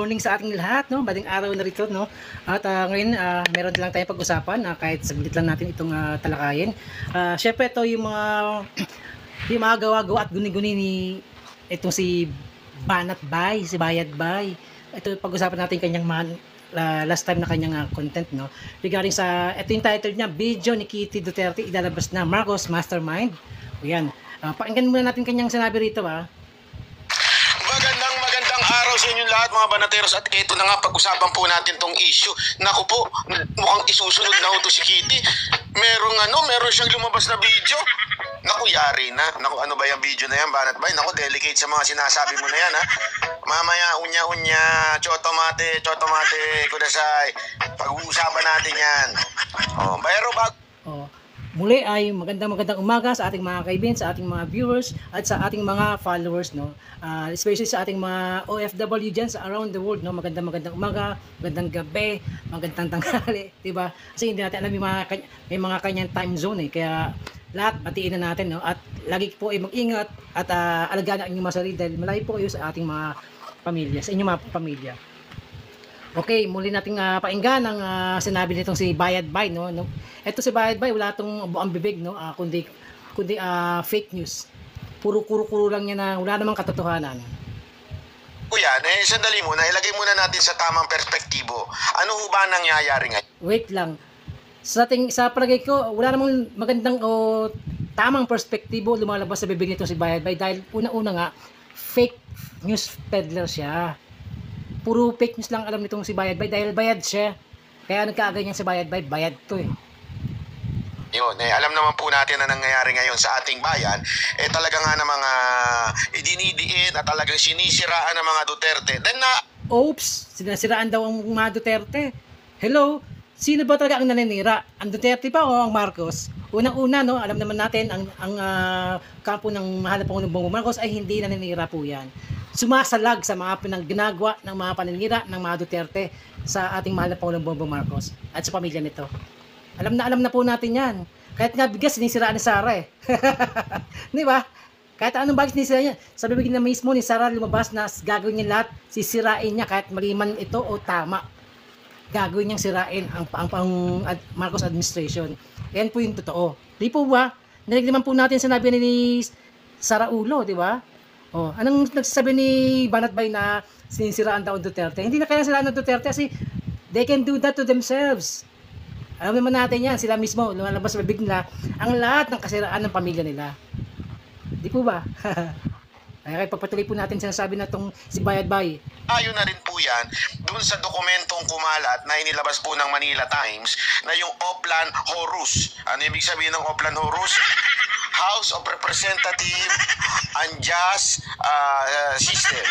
morning sa ating lahat, no? Bading araw na rito, no? At ngayon, meron lang tayong pag-usapan, kahit saglit lang natin itong talakayin. Syempre, ito yung mga gawa-gawa at guni-guni ni itong si Banat Bay, si Bayad Bay. Ito pag-usapan natin kanyang last time na kanyang content, no? Regarding sa, ito yung title niya, video ni Kitty Duterte ilalabas na Marcos Mastermind. O yan. Pakinggan muna natin kanyang sinabi rito, Magandang araw sa inyong lahat, mga banateros, at ito na nga, pag-usapan po natin tong issue. Naku po, mukhang isusunod na ho to si Kitty. Meron siyang lumabas na video. Naku, yari na. Naku, ano ba yung video na yan, Banat Bay? Naku, delicate sa mga sinasabi mo na yan, ha? Mamaya, unya-unya, chotomate, kudasay. Pag-uusapan natin yan. Pero muli ay magandang umaga sa ating mga kaibigan, sa ating mga viewers at sa ating mga followers, no. Especially sa ating mga OFW diyan sa around the world, no. Magandang umaga, magandang gabi, magandang tanghali, 'di ba? Kasi hindi natin alam may mga kanyang time zone, kaya lahat batiin na natin, no. At lagi po ay mag-ingat at alagaan ang inyong mga sarili dahil malayo po kayo sa ating mga pamilya, sa inyong mga pamilya. Okay, muli nating pakinggan ang sinabi nitong si Bayad Bay, no. Ito si Bayad Bay, wala tong buang bibig, no, kundi fake news. Puro lang niya na wala namang katotohanan. yan, sandali muna, ilagay muna natin sa tamang perspektibo. Ano ho ba nangyayari ngayon? Wait lang. Sa palagay ko, wala namang magandang o tamang perspektibo lumalabas sa bibig nito si Bayad Bay dahil una-una nga fake news peddler siya. Puro fake news lang alam nitong si Bayad Bay dahil bayad siya. Kaya nagkaaganyan si Bayad Bay, bayad to eh. Yun, alam naman po natin na nangyayari ngayon sa ating bayan, talaga nga na mga idinidiin at talagang sinisiraan ng mga Duterte. Then Oops, sinasiraan daw ang mga Duterte. Hello, sino ba talaga ang naninira? Ang Duterte pa o ang Marcos? Unang-una, no, alam naman natin ang kampo ng mahal na Pangulong Bongbong Marcos ay hindi naninira po yan. Sumasalag sa mga ginagawa ng mga paninira ng mga Duterte sa ating mahal na Pangulong Bongbong Marcos at sa pamilya nito. Alam na po natin yan. Kahit nga bigas, sinisiraan ni Sara eh. Di ba? Kahit anong bagay sinisira niya, sa bibig na mismo ni Sara lumabas na gagawin niya lahat, sisirain niya kahit mali man ito o tama. Gagawin niyang sirain ang Marcos administration. Yan po yung totoo. Di po ba? Narinig naman po natin sinabi ni Sara Ulo, di ba? Anong nagsasabi ni Banat Bay na sinisiraan daw ang Duterte? Hindi na kaya siraan ng Duterte kasi they can do that to themselves. Alam naman natin yan, sila mismo lumalabas sa bibig nila ang lahat ng kasiraan ng pamilya nila. Di po ba? Kaya pagpatuloy po natin sinasabi na itong si Bayad Bay. Ayon na rin po yan dun sa dokumentong kumalat na inilabas po ng Manila Times na yung Oplan Horus. Ano ibig sabihin ng Oplan Horus? House of Representative Unjust System.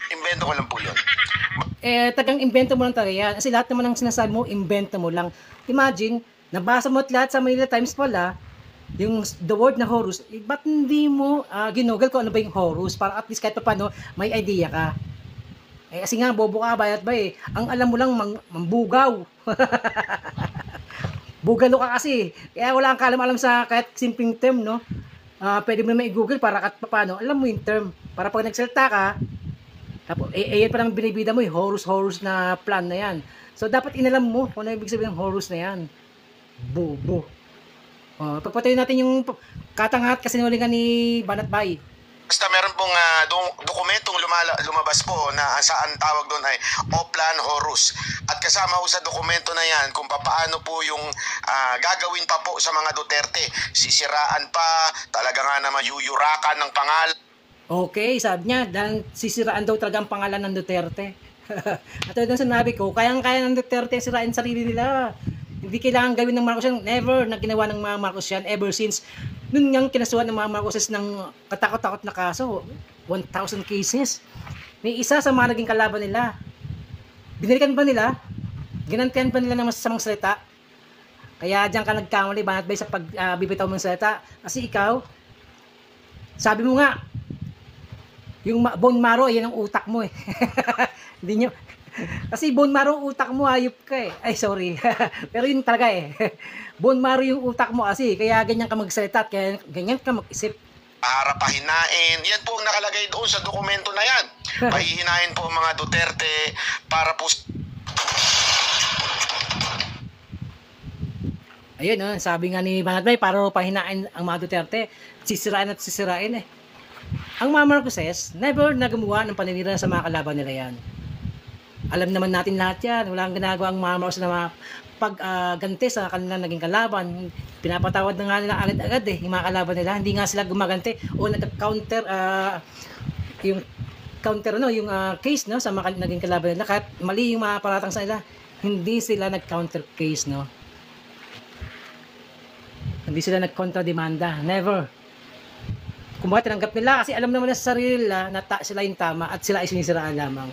Invento ko lang po yun. Tagang invento mo lang talaga yan. Kasi lahat naman ng sinasabi mo, invento mo lang. Imagine, nabasa mo at lahat sa Manila Times pala, yung the word na Horus, ba't hindi mo ginugol kung ano ba yung Horus para at least kahit pa paano may idea ka. Kasi nga, bobo ka, Bayad Bay. Ang alam mo lang, mambugaw. Bugalo ka kasi. Kaya wala kang kalam-alam sa kahit simpleng term, no? Pwede mo naman i-google para kahit pa paano, alam mo yung term. Para pag nagsalita ka, tapos, yan pa naman binibida mo, Horus na plan na yan. So, dapat inalam mo kung ano ibig sabihin ng Horus na yan. Bobo. Pagpatuloy natin yung katangat kasi nulingan ni Banat Bay. Basta meron pong dokumentong lumabas po na saan tawag doon ay Oplan Horus. At kasama po sa dokumento na yan kung paano po yung gagawin pa po sa mga Duterte. Sisiraan pa, talaga nga naman yuyurakan ng pangalan. Okay, sabi niya, dahil sisiraan daw talaga ang pangalan ng Duterte. At ito sinabi ko, kayang-kaya ng Duterte sirain sarili nila. Hindi kailangan gawin ng Marcos yan. Never na ginawa ng mga Marcos yan ever since nun ngang kinasuhan ng mga Marcoses ng katakot-takot na kaso. 1,000 cases. May isa sa mga naging kalaban nila. Binilikan ba nila? Ginantihan ba nila ng masasamang salita? Kaya diyan ka nagkamali, Banat Bay, sa pagbibitaw mong salita. Kasi ikaw, sabi mo nga, yung bone marrow, yan ang utak mo eh. Hindi nyo. Kasi bone marrow utak mo, hayop ka eh. Ay, sorry. Pero yun talaga eh. Bone marrow yung utak mo kasi. Kaya ganyan ka magsalita at kaya ganyan ka mag-isip. Para pahinain. Yan po ang nakalagay doon sa dokumento na yan. Pahihinain po ang mga Duterte para po Ayun, no, sabi nga ni Banat para pahinain ang mga Duterte, sisirain at sisirain eh. Ang mga Marcoses, never na gumawa ng paninira sa mga kalaban nila yan. Alam naman natin lahat yan. Walang ginagawa ang mga Marcos na pagganti sa kanilang naging kalaban. Pinapatawad na nga nila agad-agad eh, yung mga kalaban nila. Hindi nga sila gumaganti o nag-counter yung counter no, yung case no sa mga naging kalaban nila. Kahit mali yung mga paratang sa nila, hindi sila nag-counter case no. Hindi sila nag-kontra-demanda. Never. Kumbaga tinanggap nila kasi alam naman na sa sarili nila na sila yung tama at sila ay sinisiraan lamang.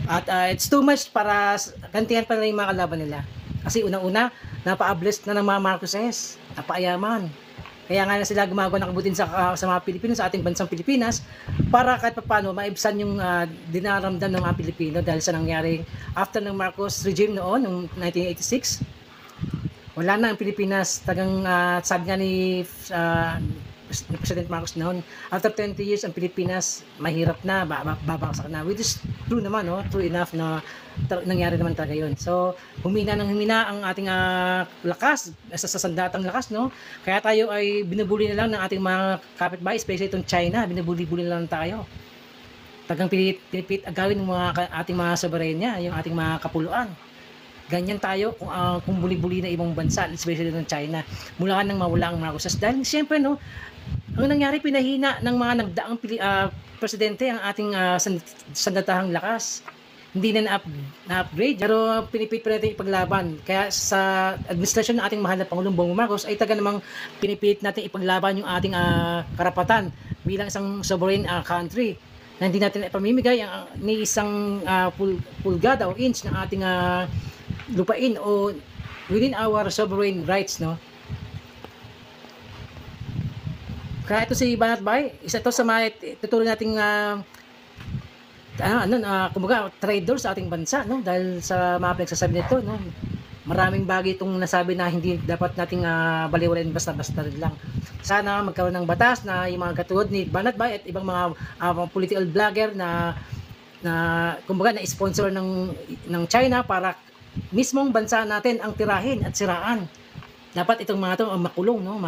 At it's too much para gantihan pa nila yung mga kalaban nila. Kasi unang-una, napa-blessed na ng mga Marcoses. Napaayaman. Kaya nga na sila gumagawa ng kabutin sa mga Pilipino, sa ating bansang Pilipinas, para kahit paano maibsan yung dinaramdam ng mga Pilipino dahil sa nangyaring after ng Marcos regime noon, noong 1986. Wala na ang Pilipinas. Tagang sabi nga ni President Marcos noon, after 20 years ang Pilipinas mahirap na, babaksak na, which is true naman, no? True enough na nangyari naman talaga yun. So humina ang ating lakas, sa sandatang lakas, no? Kaya tayo ay binubuli na lang ng ating mga kapitbahay, especially itong China, binubuli-buli na lang tayo. Tagang pinipit agawin ng ating mga soberenya, yung ating mga kapuluan. Ganyan tayo kung buli-buli na ibang bansa, especially ng China. Mula nang mawala ang Marcoses. Dahil siyempre, no, ang nangyari, pinahina ng mga nagdaang presidente ang ating sandatahang lakas. Hindi na na-upgrade. Pero pinipit pa natin ipaglaban. Kaya sa administrasyon ng ating mahal na Pangulong Bongbong Marcos ay taga namang pinipit natin ipaglaban yung ating karapatan bilang isang sovereign country na hindi natin ipamimigay ni isang pulgada o inch ng ating lupain o within our sovereign rights, no? Kaya ito si Banat Bay, isa to sa mga tutuloy nating kumbaga trader sa ating bansa, no? Dahil sa mga pinagsasabi nito, no? Maraming bagay itong nasabi na hindi dapat nating baliwalain basta-basta lang. Sana magkaroon ng batas na yung mga katulad ni Banat Bay at ibang mga political vlogger na kumbaga na sponsor ng China para mismong bansa natin ang tirahin at siraan. Dapat itong mga ito makulong, no,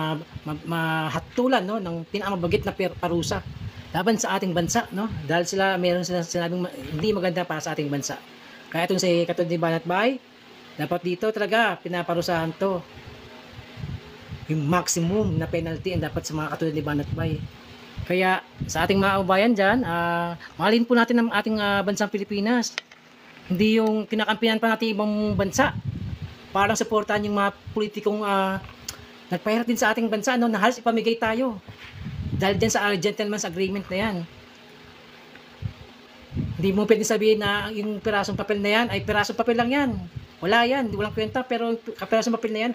mahatulan, no, ng pinakamabagit na parusa laban sa ating bansa, no, dahil meron sila sinabing hindi maganda para sa ating bansa. Kaya itong si katulad ni Banat Bay, dapat dito talaga pinaparusahan to. Yung maximum na penalty ang dapat sa mga katulad ni Banat Bay. Kaya sa ating mga kabayan dyan, mahalin po natin ang ating bansang Pilipinas. Hindi yung kinakampihan pa natin ibang bansa. Parang supportahan yung mga politikong nagpahirap din sa ating bansa, no, na halos ipamigay tayo. Dahil din sa gentleman's agreement na yan. Hindi mo pwede sabihin na yung pirasong papel na yan ay pirasong papel lang yan. Wala yan, walang kwenta, pero pirasong papel na yan,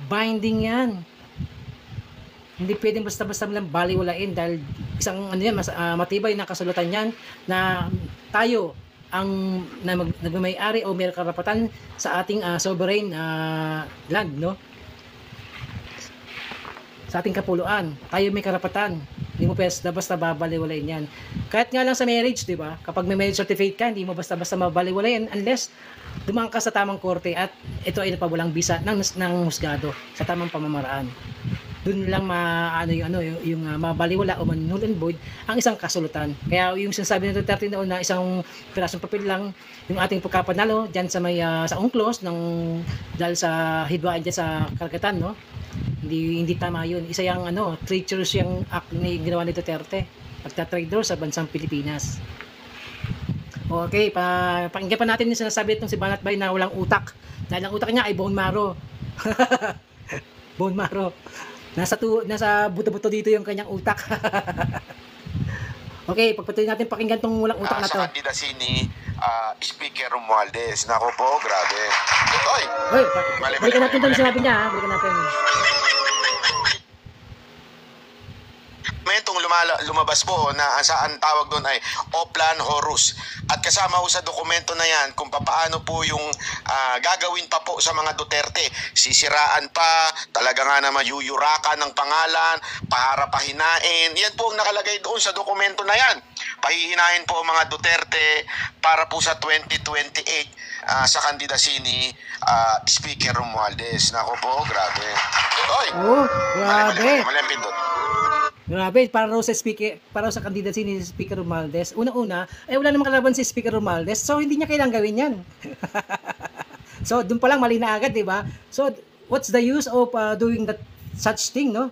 binding yan. Hindi pwedeng basta-basta lang baliwalain dahil isang matibay na kasulatan yan na tayo ang nagmamay-ari o may karapatan sa ating sovereign land, no? Sa ating kapuluan, tayo may karapatan. Hindi mo basta babaliwalain yan. Kahit nga lang sa marriage, di ba? Kapag may marriage certificate ka, hindi mo basta-basta mabaliwalain unless dumaan ka sa tamang korte at ito ay napawalang bisa ng husgado sa tamang pamamaraan. Doon lang yung mabaliwala o null and void ang isang kasulatan. Kaya yung sinasabi ng Duterte noon na isang pirasong papel lang yung ating pagkapanalo diyan sa may sa UNCLOS dahil sa hidwaan diyan sa karagatan, no? Hindi tama yun. Isa yung treacherous yung act ni ginawa ni Duterte, pagta-traitor sa bansang Pilipinas. Okay, pakinggan pa natin yung sinasabi itong si Banat Bay na walang utak. Dahil ang utak niya ay bone marrow. Bone marrow. Nasa buto-buto dito yung kanyang utak. Okay, pagpatuloy natin pakinggan tong walang utak na to. Sa kandidasi ni Speaker Romualdez. Nako po, grabe. Oy! Balikan natin doon sinabi niya, balikan natin. Dokumentong lumabas po na saan tawag doon ay Oplan Horus. At kasama po sa dokumento na yan kung paano po yung gagawin pa po sa mga Duterte. Sisiraan pa, talaga nga naman yuyurakan ng pangalan, para pahinain. Yan po ang nakalagay doon sa dokumento na yan. pahihinahin po ang mga Duterte para po sa 2028 sa kandidacy ni Speaker Romualdez. Nako po, grabe. Oy! Oh, grabe. Mali ang pindot. Grabe, para raw sa speaker, para sa candidacy ni Speaker Romualdez. Una-una, wala namang kalaban si Speaker Romualdez, so hindi niya kailangang gawin 'yan. So, doon pa lang mali na agad, 'di ba? So, what's the use of doing that such thing, no?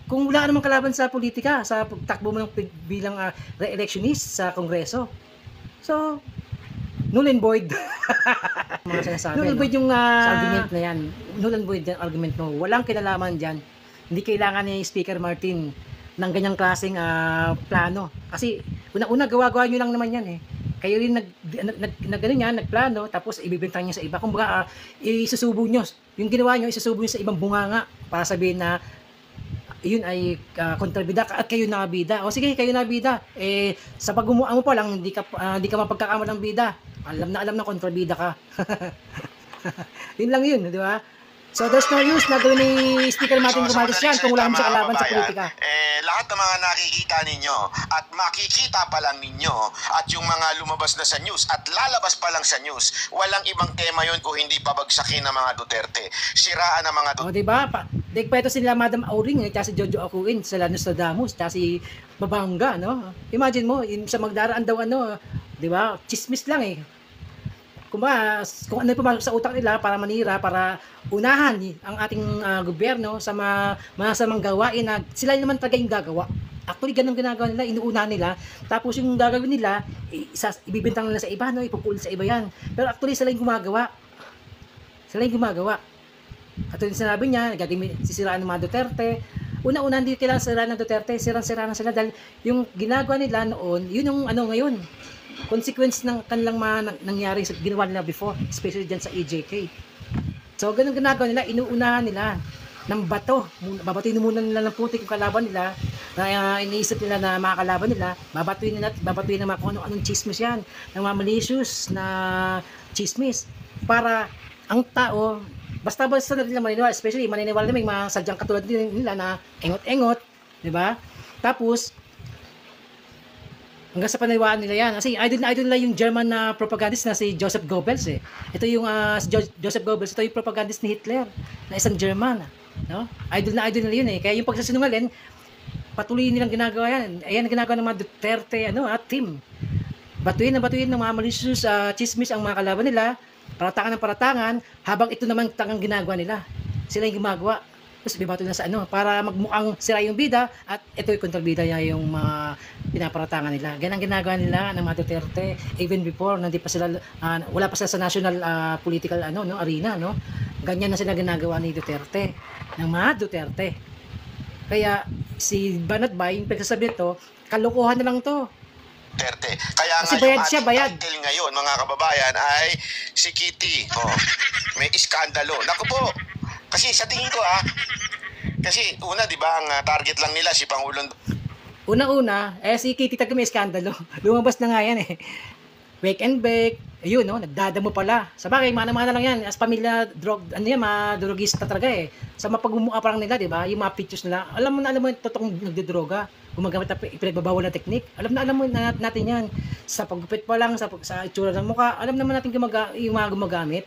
Kung wala namang kalaban sa politika, sa pagtakbo mo ng bilang re-electionist sa Kongreso. So, null and void. Mga sinasabi, null and void yung argument na 'yan. Null and void yung argument mo. Walang kinalaman diyan. Hindi kailangan ni Speaker Martin ng ganyang klaseng plano. Kasi una-una gawa-gawa nyo lang naman yan eh. Kayo rin nagplano, tapos ibibintang nyo sa iba. Kung baka isusubo nyo, yung ginawa nyo, isusubo nyo sa ibang bunganga para sabihin na yun ay kontrabida at kayo nakabida. O sige, kayo nakabida. Sa pag-umuha mo pa lang, hindi ka mapagkakamalang bida. Alam na kontrabida ka. Yun lang yun, di ba? So there's no use na gawin ni Speaker Martin Romualdez yan kung wala siya kalaban sa politika. Lahat ng mga nakikita ninyo at makikita pa lang ninyo at yung mga lumabas na sa news at lalabas pa lang sa news, walang ibang tema yun kung hindi pabagsakin ng mga Duterte. Siraan ng mga Duterte. O diba? Pa ito sila Madam Auring, at si Jojo Aquin, sila Nostradamus, at si Babanga, no? Imagine mo, sa magdaraan daw diba? Chismis lang eh. Kung ano yung pumasok sa utak nila para manira, para unahan ang ating gobyerno sa masamang gawain na sila naman talaga yung gagawa. Actually, ganun ginagawa nila, inuunahan nila. Tapos yung gagawin nila, ibibintang nila sa iba, no? Ipupulit sa iba yan. Pero actually, sila yung gumagawa. Sila yung gumagawa. At yung sinabi niya, sisiraan ng mga Duterte. Una-una, hindi kailangan siraan ng Duterte. Sirang-siraan na sila dahil yung ginagawa nila noon, yun yung ngayon. Consequence ng kanilang nangyari sa ginawa nila before, especially dyan sa EJK. So, ganun ginagawa nila, inuunahan nila ng bato. Babatuin muna nila ng putik yung kalaban nila, na iniisip nila na mga kalaban nila, babatuin nila kung anong chismis yan, ng mga malicious na chismis. Para ang tao, basta-basta na nila maniniwala, especially maniniwala nila, may mga sadyang katulad nila na engot-engot, di ba? Tapos, hanggang sa paniniwalaan nila yan. Kasi idol nila yung German na propagandist na si Joseph Goebbels eh. Ito yung si Joseph Goebbels, ito yung propagandist ni Hitler na isang German. No? Idol nila yun eh. Kaya yung pagsasinungaling, patuloy nilang ginagawa yan. Ayan ang ginagawa ng mga Duterte team. Batuin ng mga malicious chismis ang mga kalaban nila, paratangan, habang ito naman tangang ginagawa nila. Sila yung gumagawa. Tapos bibato na sa para magmukhang sila yung bida at ito yung kontrabida niya yung mga pinaparatangan nila. Ganang ginagawa nila ng mga Duterte even before wala pa sila sa national political arena, no. Ganyan na sila ginagawa ni Duterte, ng mga Duterte. Kaya si Banat Bay, yung pagsasabi ito, kalokohan na lang to. Duterte. Kaya kasi bayad siya, bayad. Title ngayon, mga kababayan, ay si Kitty. May iskandalo. Naku po. Kasi sa tingin ko kasi una, di ba, ang target lang nila si Pangulong. Una-una, si Kitty talaga may iskandalo. Lumabas na nga yan eh. Wake and bake. Ayun, no, nagdadamo pala. Sa bagay, mana-mana lang yan. As pamilya, mga drogista talaga eh. Sa mapagmumukha pa lang nila, di ba? Yung mga pictures nila. Alam mo yung totoong nagdodroga. Gumagamit na pinagbabawal na technique. Alam mo natin yan. Sa paggupit pa lang, sa itsura ng mukha. Alam naman natin yung mga gumagamit.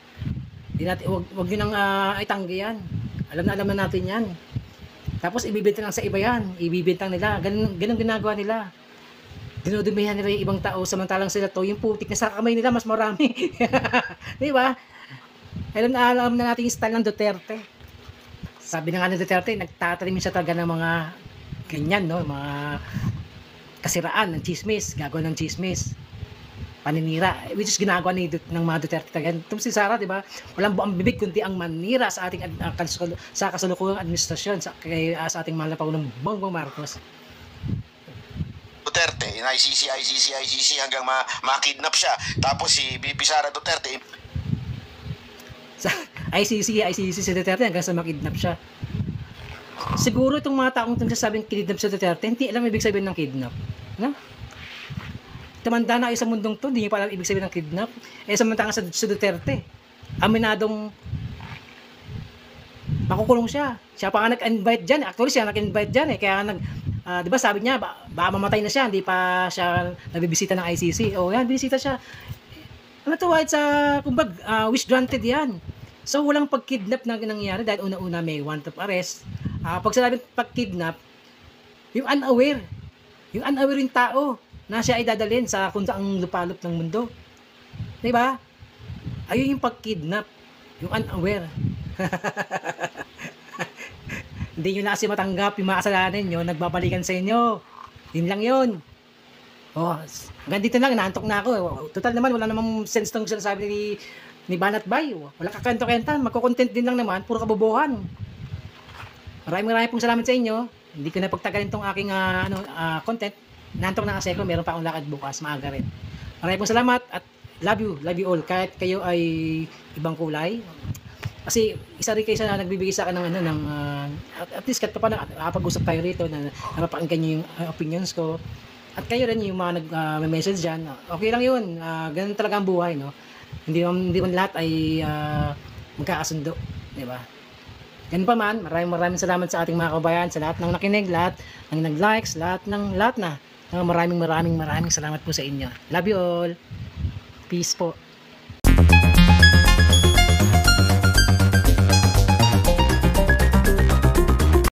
Huwag nyo nang itanggi yan. Alam na natin yan. Tapos ibibintang lang sa iba yan. Ibibintang nila. Ganun ginagawa nila. Dinudumihan nila yung ibang tao samantalang sila yung putik na sa kamay nila mas marami. Di ba? Alam na natin yung style ng Duterte. Sabi na nga ng Duterte, nagtatanim siya talaga ng mga ganyan, no? Mga kasiraan ng chismis, gagawa ng chismis. Paninira, which is ginagawa ng mga Duterte talaga. Itong si Sara, di ba? Walang buang bibig kundi ang manira sa ating sa kasalukuyang administrasyon sa ating mahal na Pangulong Bongbong Marcos. Duterte, ICC hanggang ma-kidnap siya. Tapos si BP Sara Duterte sa ICC si Duterte hanggang sa makidnap siya. Siguro itong mga taong nagsasabing kidnap sa Duterte, hindi alam ibig sabihin ng kidnap. No? Tumanda na kayo sa mundong to, hindi nyo pa alam ibig sabihin ng kidnap. Samantalang sa Duterte, aminadong makukulong siya. Siya pa nga nag-invite dyan. Actually, siya nag-invite dyan eh. Kaya Di ba sabi niya, baka mamatay na siya, hindi pa siya nabibisita ng ICC. O yan, bisita siya. Ano to, it's wish granted yan. So, walang pagkidnap na nangyayari dahil una-una may warrant of arrest. Pag sinabing pagkidnap, yung unaware yung tao na siya ay dadalhin sa kung saang lupalop ng mundo. Di ba? Ayun yung pagkidnap, yung unaware. Hindi nyo na kasi matanggap yung mga kasalanan nyo, nagbabalikan sa inyo. Yun lang yun. Oh, hanggang dito lang, naantok na ako. Total naman, wala namang sense ng sinasabi ni Banat Bay. Wala kakento-kenta, magkukontent din lang naman, puro kabobohan. Maraming pong salamat sa inyo. Hindi ko na pagtagalin tong aking content. Naantok na kasi ako, meron pa akong lakad bukas, maaga rin. Maraming pong salamat at love you all. Kahit kayo ay ibang kulay. Kasi isa rin kayo sa nagbibigay sa akin ng at least kahit pa paano pag-usap tayo rito na napapakinggan nyo yung opinions ko. At kayo rin yung mga nag-message dyan. Okay lang yun. Ganun talaga ang buhay, no? Hindi man lahat ay magkakasundo. Diba? Ganun pa man, maraming salamat sa ating mga kabayan, sa lahat ng nakinig, lahat ng nag-likes, lahat na. Maraming salamat po sa inyo. Love you all. Peace po.